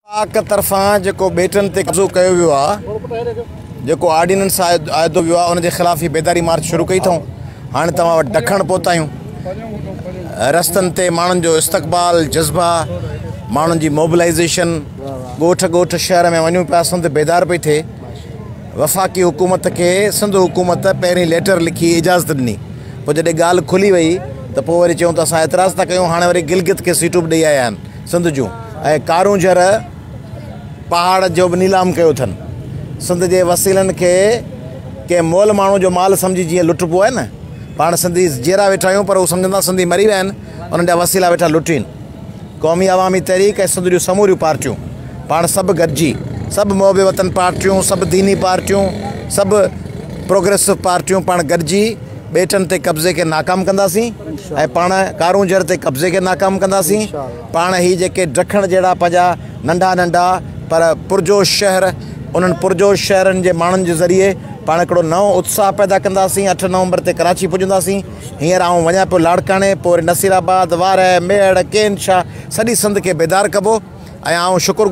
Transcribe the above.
पाक तरफ़ां जेको बेटनि ते कब्ज़ो कयो वियो आहे, जेको ऑर्डिनेंस आयो वियो आहे, उन जे ख़िलाफ़ ही बेदारी मार्च शुरू कई अथऊं। हाणे तव्हां वटि ॾखण पहुता आहियूं। रस्तनि ते माण्हुनि जो इस्तक़बाल, जज़्बा, माण्हुनि जी मोबिलाइज़ेशन, ॻोठ ॻोठ शहर में वञूं पिया, संद बेदार पई थिए। वफ़ाक़ी हुकूमत खे सिंध हुकूमत पहिरीं लेटर लिखी इजाज़त ॾिनी, पोइ जॾहिं ॻाल्हि खुली वई त पोइ वरी चयूं त असां एतिराज़ था कयूं। हाणे वरी गिलगित खे सीटूं बि ॾेई आया आहिनि सिंध जूं, ऐं कारूंझर पहाड़ जो बि नीलाम कयो अथनि। सिंध जे वसीलनि खे कंहिं मोल माण्हू जो माल सम्झी जीअं लुटिबो आहे न, पाण सिंधी जहिड़ा वेठा आहियूं पर उहे सम्झंदा सिंधी मरी विया आहिनि, उन्हनि जा वसीला वेठा लुटीनि। क़ौमी अवामी तहरीक ऐं सिंध जूं समूरियूं पार्टियूं पाण सभु गॾिजी, सभु मोहबे वतन पार्टियूं, सभु दीनी पार्टियूं, सभु प्रोग्रेसिव पार्टियूं पाण गॾिजी बेटनि ते कब्ज़े खे नाकाम कंदासीं ऐं पाण कारूंझर ते कब्ज़े खे नाकाम कंदासीं। पाण ही जेके ॾखण जहिड़ा पंहिंजा नंढा नंढा पर पुरजोश शहर, उन्हनि पुरजोश शहरनि जे माण्हुनि जे ज़रिए पाण हिकिड़ो नओं उत्साह पैदा कंदासीं। 8 नवंबर ते कराची पुॼंदासीं। हींअर आउं वञा पियो लाड़काणे, पोइ वरी नसीराबाद, वार, मेड़, केन शाह, सॼी सिंध खे बेदार कबो। ऐं आउं शुकुर